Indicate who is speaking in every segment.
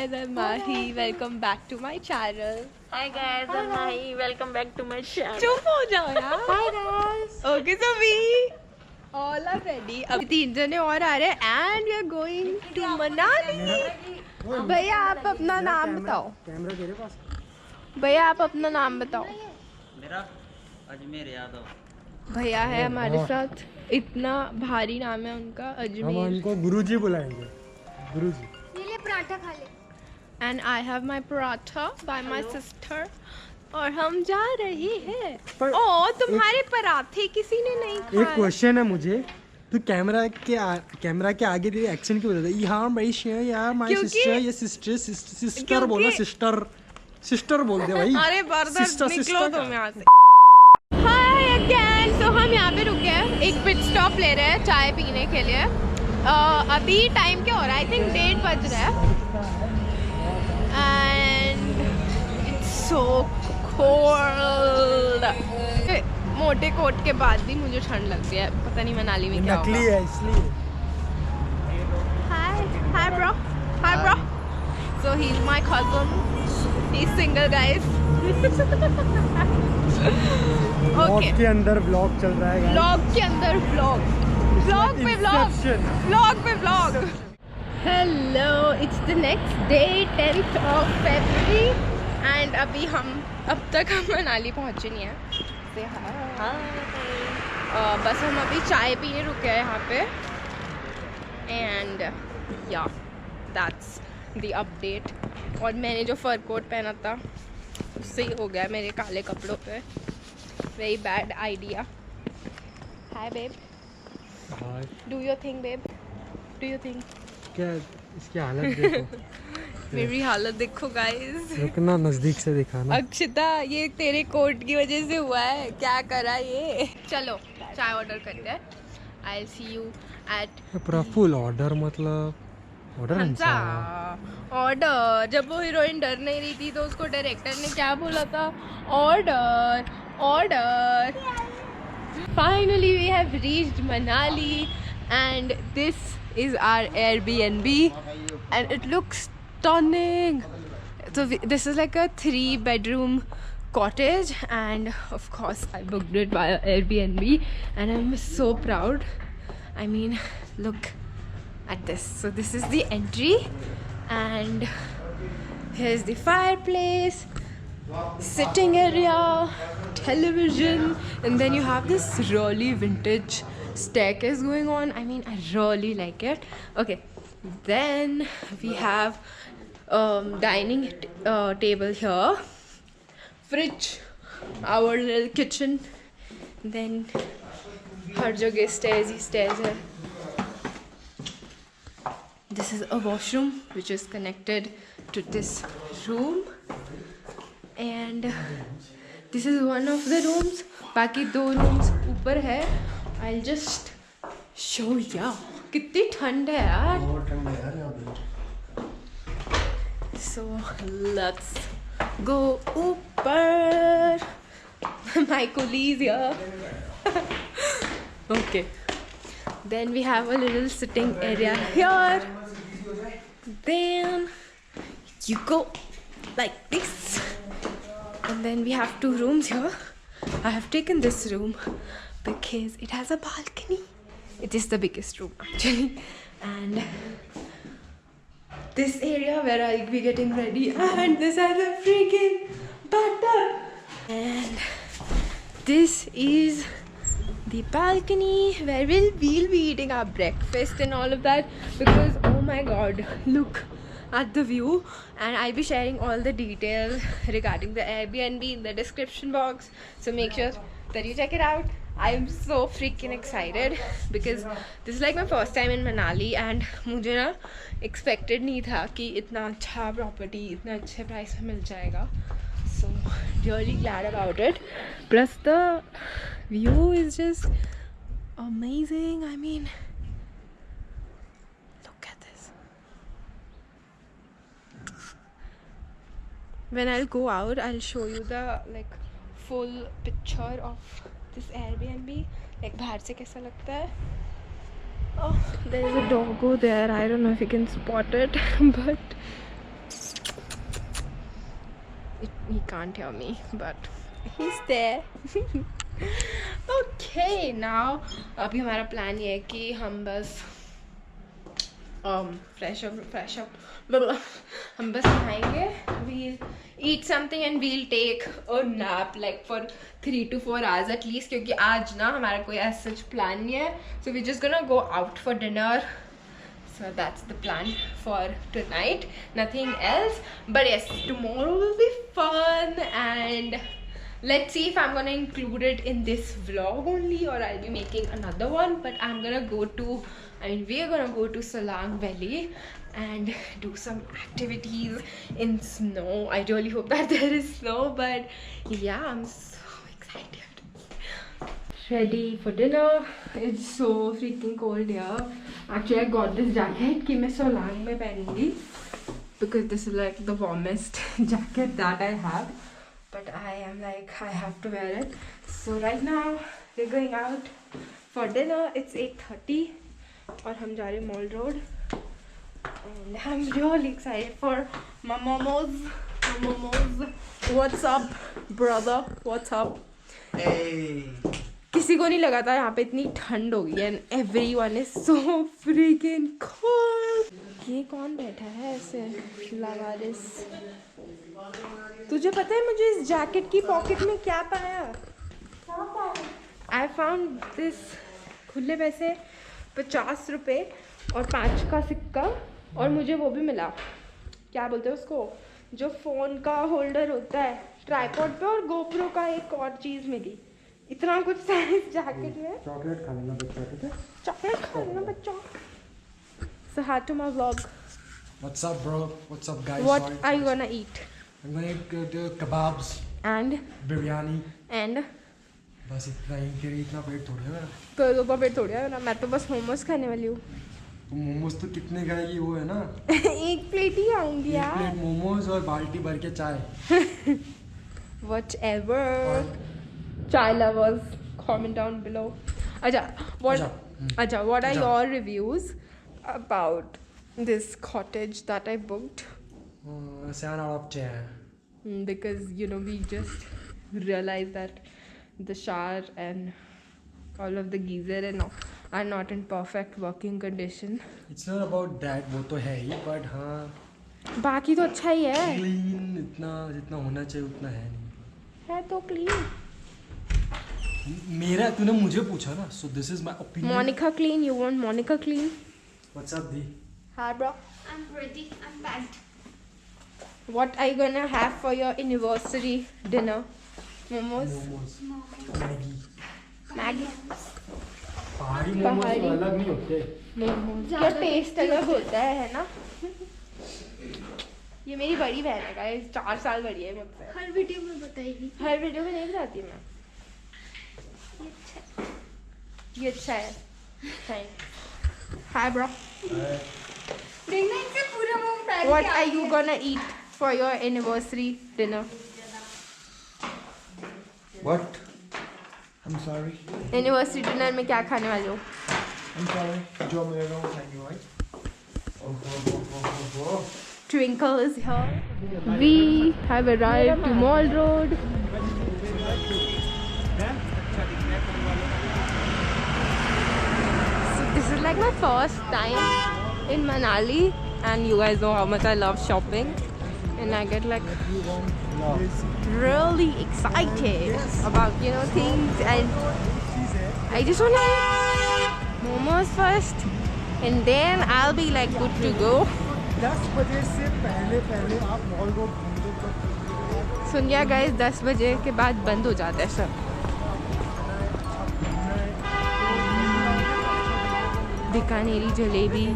Speaker 1: guys, I'm Mahi. Welcome back to my channel.
Speaker 2: Hi guys, I'm Mahi. Welcome back to my channel.
Speaker 1: चुप हो जाओ यार.
Speaker 2: Hi guys.
Speaker 1: Okay, so we all are ready. अब 3 जने और आ रहे हैं and we are going to Manali. भैया आप अपना नाम बताओ.
Speaker 3: कैमरा तेरे पास.
Speaker 1: भैया आप अपना नाम बताओ.
Speaker 4: मेरा अजमेर यादव.
Speaker 1: भैया है हमारे साथ. इतना भारी नाम है उनका
Speaker 3: हम
Speaker 1: अजमेर.
Speaker 3: उनको गुरुजी बुलाएंगे. गुरुजी.
Speaker 5: ये पराठा खा ले.
Speaker 1: And I have my paratha by my sister. और हम जा रहे हैं. ओ तुम्हारे पराठे किसी ने नहीं खाए.
Speaker 3: एक क्वेश्चन है मुझे. तू कैमरा के आगे तेरे एक्शन क्यों बोलता है? हाँ भाई यार माय सिस्टर, ये सिस्टर बोलो. सिस्टर बोल दे भाई.
Speaker 1: अरे बर्दर
Speaker 3: Sister,
Speaker 1: निकलो
Speaker 3: sister
Speaker 1: तुम यहाँ से. हाय अगेन. तो हम यहाँ पे रुके हैं. एक पिट स्टॉप ले रहे हैं चाय पीने के लिए. अभी टाइम क्या हो रहा है? आई थिंक 1:30 बज रहा है. And it's so cold. मोटे कोट के बाद भी मुझे ठंड लगती है. पता नहीं मनाली में क्या
Speaker 3: नकली
Speaker 1: होगा.
Speaker 3: है इसलिए.
Speaker 1: Hi bro. Hi bro. So he's my cousin. He's single guys.
Speaker 3: Blog
Speaker 1: Okay.
Speaker 3: के अंदर ब्लॉग चल रहा है guys.
Speaker 1: Vlog के अंदर vlog. Vlog पे vlog.
Speaker 3: Inception.
Speaker 1: Vlog पे vlog. Hello. It's the next day, 10th of February. And अभी अब तक हम मनाली पहुँचे नहीं हैं. Say hi. बस हम अभी चाय पीने रुके हैं यहाँ पे. And yeah, that's the update. और मैंने जो फर कोट पहना था उससे ही हो गया मेरे काले कपड़ों पे. Very bad idea. Hi babe.
Speaker 3: हाँ,
Speaker 1: Do you think babe? Do you think?
Speaker 3: क्या इसकी हालत देखो.
Speaker 1: मेरी हालत देखो guys.
Speaker 3: रुकना नजदीक से दिखाना.
Speaker 1: अक्षिता ये तेरे कोट की वजह से हुआ है. क्या करा ये. चलो चाय ऑर्डर करते हैं. I'll see you at
Speaker 3: पूरा फुल ऑर्डर मतलब ऑर्डर
Speaker 1: ऑर्डर. जब वो हीरोइन डर नहीं रही थी तो उसको डायरेक्टर ने क्या बोला था? Order order. Finally we have reached Manali and this is our Airbnb and it looks stunning. So this is like a 3-bedroom cottage and of course I booked it via Airbnb and I'm so proud. I mean look at this. So this is the entry and here's the fireplace, sitting area, television, and then you have this really vintage staircase going on. I mean I really like it. Okay, then we have dining table here, fridge, our little kitchen, then हर जगह stairs ही stairs है. This is a washroom which is connected to this room and this is one of the rooms. बाकी 2 rooms ऊपर है. I'll just show you. कितनी ठंड है यार. So let's go ऊपर. My colleagues here. Okay. Then we have a little sitting area here. Then you go like this. And then we have 2 rooms here. I have taken this room because it has a balcony. It is the biggest room actually. And this area where I'll be getting ready. And this has a freaking bathtub. And this is the balcony where we'll be eating our breakfast and all of that because oh my god, look at the view. And I'll be sharing all the details regarding the Airbnb in the description box, so make sure that you check it out. I'm so freaking excited because this is like my first time in Manali and मुझे ना expected नहीं था कि इतना अच्छा property इतना अच्छे price में मिल जाएगा. So really glad about it. Plus the view is just amazing. I mean look at this. When I'll go out I'll show you the like full picture of this Airbnb. like बाहर से कैसा लगता है. Oh, there is a doggo there. I don't know if you can spot it but He can't hear me, but he's there. Okay, now अभी हमारा plan ये है कि हम बस fresh up हम बस नहाएंगे, we'll eat something and we'll take a nap like for 3 to 4 hours at least, क्योंकि आज ना हमारा कोई as such plan नहीं है, so we're just gonna go out for dinner. So that's the plan for tonight, nothing else. But yes, tomorrow will be fun, and let's see if I'm gonna include it in this vlog only or I'll be making another one. But I'm gonna go to, we're gonna go to Solang Valley and do some activities in snow. I really hope that there is snow, but yeah, I'm so excited. Ready for dinner. It's so freaking cold here. Actually, I got this jacket कि मैं सोलांग में पहनूंगी because this is like the warmest jacket that I have. But I am like, I have to wear it. So right now we're going out for dinner. It's 8:30 और हम जा रहे हैं Mall Road. And I'm really excited for my momos. What's up, brother? What's up?
Speaker 3: Hey.
Speaker 1: किसी को नहीं लगा था यहाँ पे इतनी ठंड होगी and everyone is so freaking cold. ये कौन बैठा है ऐसे लावारिस? तुझे पता है मुझे इस जैकेट की पॉकेट में क्या पाया? आई फाउंड दिस खुले पैसे 50 रुपये और 5 का सिक्का, और मुझे वो भी मिला, क्या बोलते हैं उसको, जो फ़ोन का होल्डर होता है ट्राइपॉड पे, और गोप्रो का एक और चीज़ मिली. इतना कुछ था इस जैकेट में.
Speaker 3: चॉकलेट खा लेना बच्चा, ठीक है?
Speaker 1: चॉकलेट खा लेना बच्चा. So hi to my vlog.
Speaker 3: What's up, bro? What's up, guys?
Speaker 1: What
Speaker 3: Sorry.
Speaker 1: are you gonna eat?
Speaker 3: I'm gonna eat kebabs,
Speaker 1: And
Speaker 3: biryani.
Speaker 1: and
Speaker 3: बस इतना ही, फिर इतना पेट थोड़ी है मेरा.
Speaker 1: तो पेट थोड़ी है ना, मैं तो बस मोमोज खाने वाली हूँ.
Speaker 3: तो मोमोज तो कितने खाएगी वो है ना?
Speaker 1: एक प्लेट ही आऊंगी
Speaker 3: एक
Speaker 1: यार.
Speaker 3: प्लेट मोमोज और बाल्टी भर के चाय.
Speaker 1: Whatever. Chai lovers, comment down below. Acha, what are your reviews about this cottage that I booked?
Speaker 3: 7 out of 10.
Speaker 1: Because we just realized that the shower and all of the geyser and all are not in perfect working condition.
Speaker 3: It's not about that, वो तो है ही, but हाँ.
Speaker 1: बाकी तो अच्छा ही है.
Speaker 3: Clean इतना जितना होना चाहिए उतना है नहीं.
Speaker 1: है तो clean.
Speaker 3: मेरा तूने मुझे पूछा ना, so this is my opinion.
Speaker 1: Monica clean, you want Monica clean?
Speaker 3: What's up, Di?
Speaker 1: Hi bro.
Speaker 2: I'm ready. I'm packed.
Speaker 1: What are you gonna have for your anniversary dinner? Momos?
Speaker 3: Momos. Maggi.
Speaker 1: Maggie?
Speaker 3: पहाड़ी मोमोज तो अलग नहीं होते.
Speaker 1: Momos. क्या test अलग होता है ना? ये मेरी बड़ी बहन है गाइस, 4 साल बड़ी है मुझसे.
Speaker 2: हर वीडियो में बताएगी.
Speaker 1: हर वीडियो में नहीं बताती मैं. ये अच्छा है. थैंक्स. Hi bro.
Speaker 2: देखना इनसे पूरा मुंह pack.
Speaker 1: What are you gonna eat for your anniversary dinner?
Speaker 3: What? I'm sorry.
Speaker 1: Anniversary dinner में क्या खाने वाले हो?
Speaker 3: I'm sorry. जो मिलेगा वो खाएंगे भाई.
Speaker 1: Twinkle is here. We have arrived to Mall Road. So this is like my first time in Manali, and you guys know how much I love shopping, and I get like really excited about things, and I just want to eat momos first, and then I'll be like good to go.
Speaker 3: 10 बजे से पहले आप mall road घूमो.
Speaker 1: सुन लिया guys, 10 बजे के बाद बंद हो जाता है सब. बीकानेरी jalebi.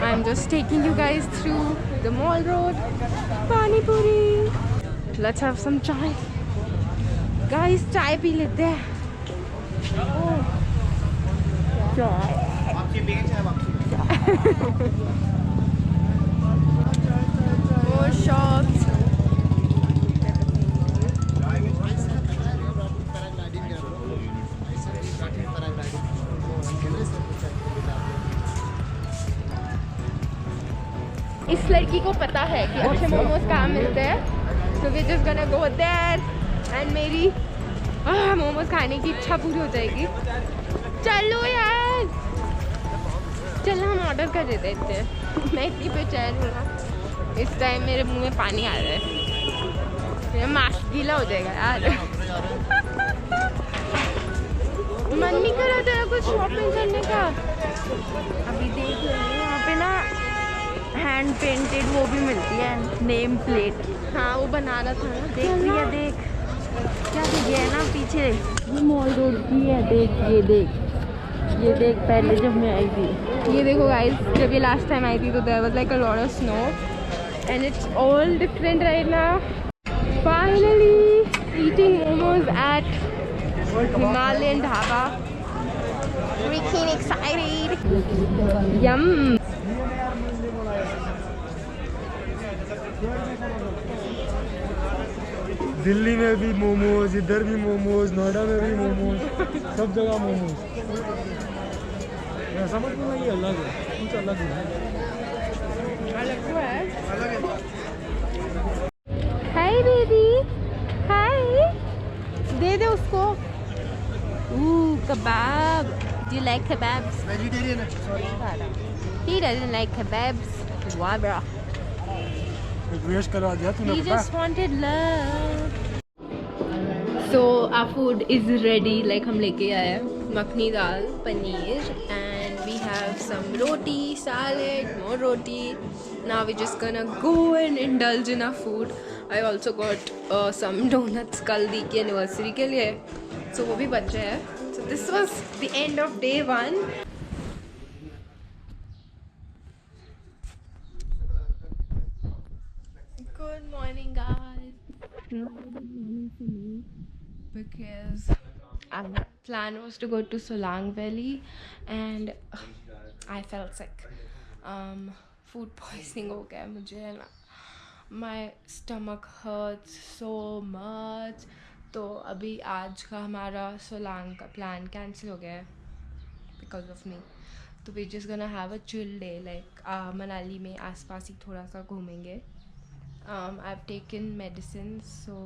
Speaker 1: I'm just taking you guys through the Mall Road. Pani Puri. Let's have some chai. Guys, चाय पी लेते हैं. चाय. More shops. If लड़की को पता है कि अच्छे मोमोज कहाँ मिलते हैं, so we're just gonna go there and मेरी मोमोज खाने की इच्छा पूरी हो जाएगी। चलो यार, चलो हम ऑर्डर कर देते हैं। मैं इतनी बेचैन हूँ ना, इस टाइम मेरे मुंह में पानी आ रहा है, मेरा मास्क गीला हो जाएगा यार। मन नहीं कर रहा था कुछ शॉपिंग करने का।
Speaker 2: अभी देख रहे हैं यहाँ पे ना हैंड पेंटेड वो भी मिलती है, नेम प्लेट।
Speaker 1: हाँ वो बनाना था ना।
Speaker 2: देख लिया, देख क्या ये है ना पीछे, ये मॉल रोड की है। देख ये देख पहले जब मैं आई थी।
Speaker 1: ये देखो गाइस, जब ये लास्ट टाइम आई थी तो there was like a lot of snow and it's all different right now. Finally eating momos at Himalayan dhaba. Freaking excited! Yum!
Speaker 3: Delhi में भी मोमोज, इधर भी मोमोज, नोएडा में भी मोमोज, सब जगह मोमोज। समझ में नहीं, अलग है, कुछ अलग है।
Speaker 1: हाय बेबी, हाय, दे दे उसको। Kebab. Do you like kebabs?
Speaker 3: Vegetarian है, sorry.
Speaker 1: He doesn't like kebabs. Why, bro?
Speaker 3: Waste करवा दिया तूने।
Speaker 1: He just wanted love. So our food is ready. Like हम लेके आए हैं मखनी दाल, paneer, and we have some roti, salad, more roti. Now we're just gonna go and indulge in our food. I also got some donuts कल दी की anniversary के लिए, so वो भी बचे हैं. So this was the end of day 1. Good morning, guys. Not a good morning for me because our plan was to go to Solang Valley and I felt sick. Food poisoning हो गया मुझे है ना. My stomach hurts so much. तो अभी आज का हमारा सोलांग का प्लान कैंसिल हो गया है बिकॉज ऑफ मी. तो we just gonna have a chill day, like Manali में आसपास ही थोड़ा सा घूमेंगे. I have taken medicine, so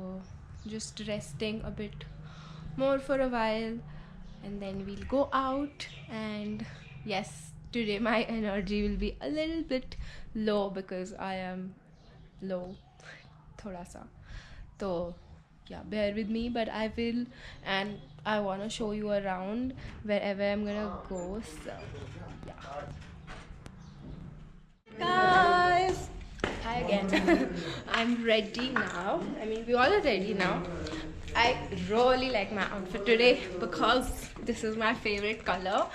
Speaker 1: just resting a bit more for a while and then we'll go out. And yes, today my energy will be a little bit low because I am low thoda sa. So yeah, bear with me, but I will, and I want to show you around wherever I'm gonna go. So yeah, guys, hi again. I'm ready now. I mean, we all are ready now. I really like my outfit today because this is my favorite color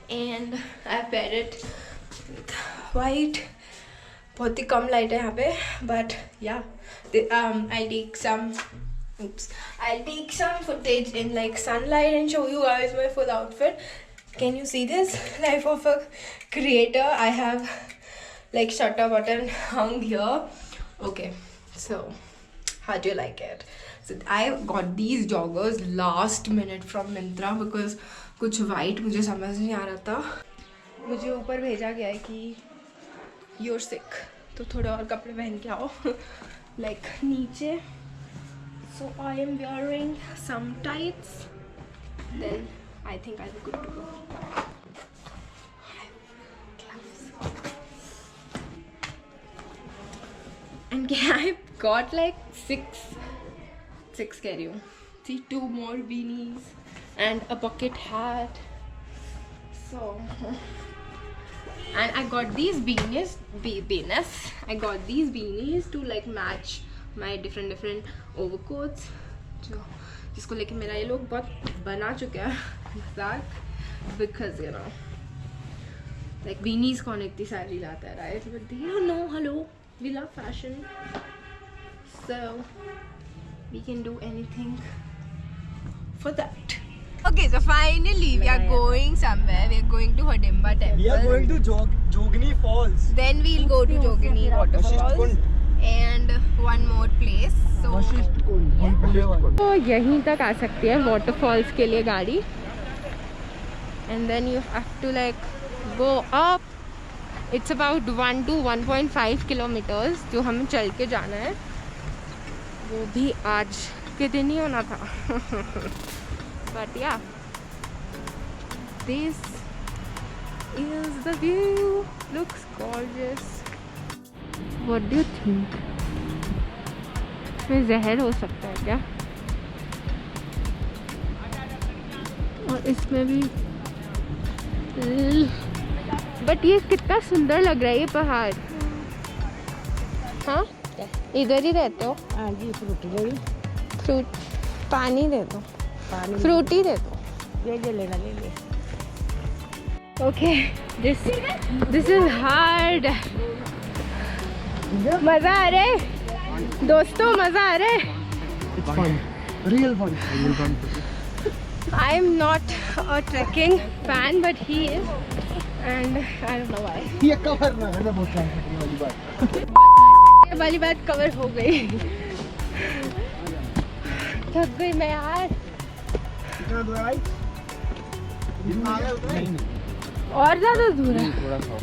Speaker 1: and I paired it with white. बहुत ही कम light है यहाँ पे, but yeah, I'll take some footage in like sunlight and show you guys my full outfit. Can you see this? Life of a creator. I have like shutter button hung here. Okay, so how do you like it? So I got these joggers last minute from Myntra because कुछ white मुझे समझ नहीं आ रहा था. मुझे ऊपर भेजा गया है कि you're sick, तो थोड़े और कपड़े पहन के आओ like नीचे. So I am wearing some tights. Then I think I'll be good to go. And I got like six कह रही हूँ. See, 2 more beanies and a bucket hat. So, and I got these beanies. I got these beanies to like match my different overcoats. जो जिसको लेके मेरा ये लोग बहुत बना चुका है मजाक, because you know like beanies कौन इतनी सारी लाता है, right? But you know, hello, we love fashion, so we can do anything for that. Okay, so finally we are going somewhere. We are going to Hidimba temple.
Speaker 3: We are going to Jogni Falls.
Speaker 1: Then we'll go to Jogni waterfalls and one more place. So तो यहीं तक आ सकती है waterfalls के लिए गाड़ी. And then you have to like go up it's about 1 to 1.5 kilometres जो हमें चल के जाना है, वो भी आज के दिन ही होना था। बट या this is the view, looks gorgeous. What do you think, इसमें जहर हो सकता है क्या? और इसमें भी, बट ये कितना सुंदर लग रहा है ये पहाड़। हाँ इधर ही रहते हो?
Speaker 2: हाँ जी,
Speaker 1: फ्रूट, पानी दे दो, फ्रूटी दे दो।
Speaker 2: ले लेना, ले ले।
Speaker 1: Okay, this is hard. मजा आ रहा है दोस्तों, मजा आ रहा है।
Speaker 3: It's fun. Real fun.
Speaker 1: I am not a trekking fan, but he is, and I don't know why.
Speaker 3: ये कवर ना है, बहुत वाली बात।
Speaker 1: ये वाली बात कवर हो गई। थक गई मैं यार।
Speaker 3: कितना दूर आई?
Speaker 1: और ज़्यादा दूर है।
Speaker 3: थोड़ा सा।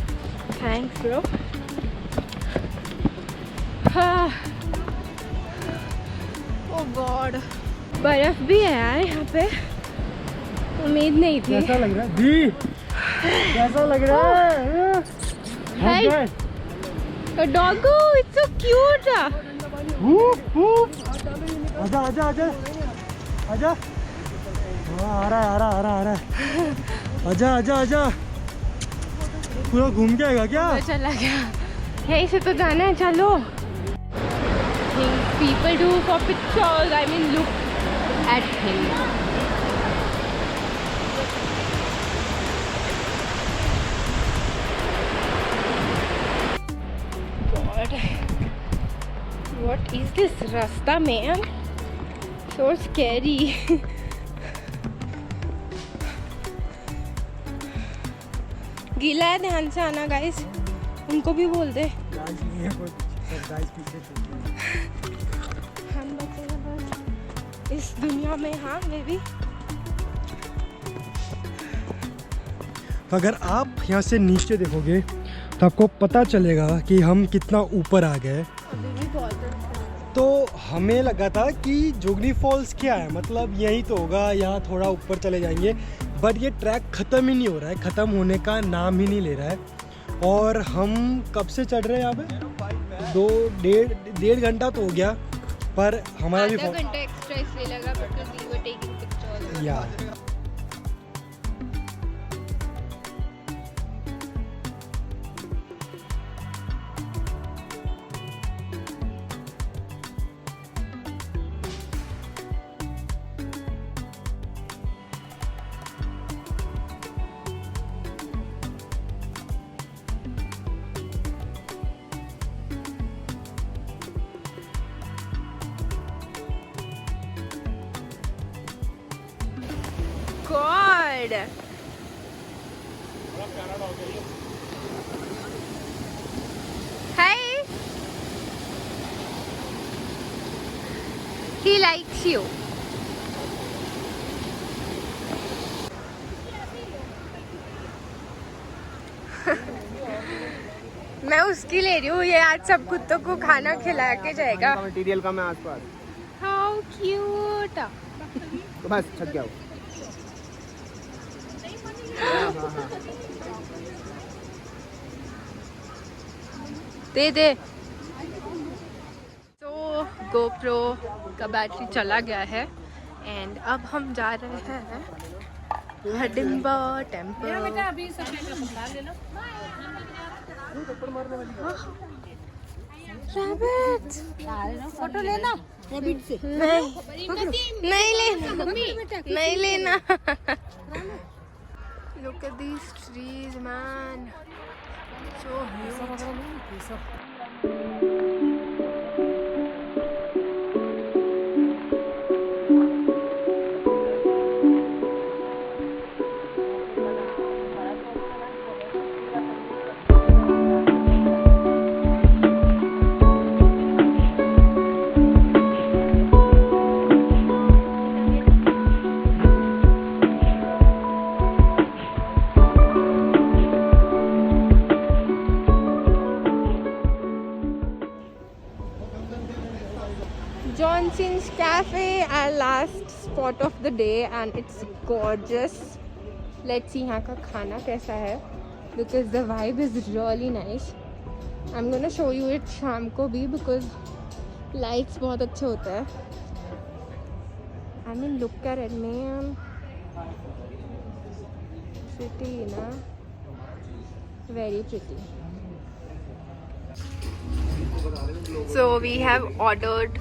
Speaker 1: Thanks bro. हाँ, ओह गॉड, बर्फ भी है यार यहाँ पे, उम्मीद नहीं थी।
Speaker 3: कैसा लग रहा है दी? कैसा लग रहा है?
Speaker 1: Hi, a doggo, it's so cute.
Speaker 3: आजा आजा आजा आजा। हाँ, आ रहा है। आजा आजा आजा। पूरा घूम के आएगा क्या?
Speaker 1: वो चला गया। यहीं से तो जाना है, चलो। People do for pictures. I mean, look at him. God, what is this rasta, man? So scary. गीला है, ध्यान से आना गाइस, उनको भी बोल दे। हम बचे हैं बस इस दुनिया में। हाँ मैं भी।
Speaker 3: अगर आप यहाँ से नीचे देखोगे तो आपको पता चलेगा कि हम कितना ऊपर आ गए।
Speaker 1: अभी भी बहुत है।
Speaker 3: तो हमें लगा था कि जोगनी फॉल्स क्या है, मतलब यही तो होगा, यहाँ थोड़ा ऊपर चले जाएंगे। बट ये ट्रैक ख़त्म ही नहीं हो रहा है, ख़त्म होने का नाम ही नहीं ले रहा है। और हम कब से चढ़ रहे हैं यहाँ पे? डेढ़ घंटा तो हो गया, पर हमारा भी
Speaker 1: आधा घंटा एक्स्ट्रा इसलिए लगा because we were taking pictures.
Speaker 3: या
Speaker 1: God. Hi. He likes you. मैं उसकी ले रही हूँ, ये आज सब कुत्तों को खाना खिला के जाएगा।
Speaker 5: मटेरियल का मैं आसपास
Speaker 1: How cute.
Speaker 5: तो बस छक गया
Speaker 1: दे दे। तो GoPro का बैटरी चला गया है एंड अब हम जा रहे हैं हडिम्बा टेम्पल।
Speaker 2: फोटो लेना रैबिट से।
Speaker 1: नहीं लेना, नहीं लेना। Look at these trees, man. So huge. our last spot of the day and it's gorgeous. Let's see यहाँ का खाना कैसा है because the vibe is really nice. I'm gonna show you it शाम को भी because lights बहुत अच्छे होते हैं. I mean look at it man. Pretty na? Very pretty. So we have ordered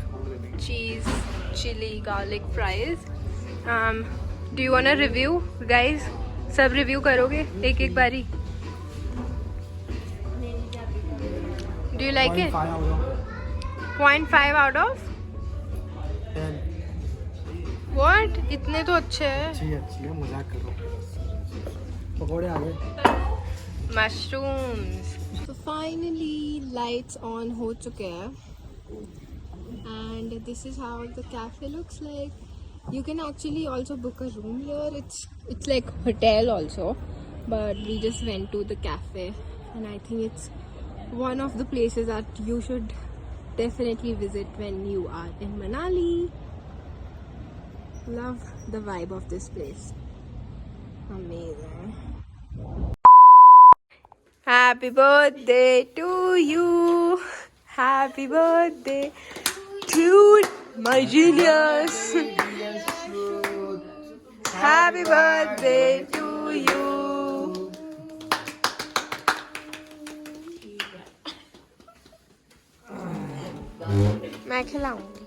Speaker 1: cheese, chili, garlic fries. Do you wanna review, guys? सब review करोगे एक एक बारी? Do you like it? 0.5 out of? What? इतने तो अच्छे हैं.
Speaker 3: अच्छी है मजाक कर रहा हूँ. पकौड़े आ गए.
Speaker 1: Mushrooms. So finally lights on हो चुके हैं. And this is how the cafe looks like. You can actually also book a room here. It's like hotel also, but we just went to the cafe, and I think it's one of the places that you should definitely visit when you are in Manali. Love the vibe of this place. Amazing. Happy birthday to you. Happy birthday to my genius. Happy birthday to you. मैं खिलाऊंगी.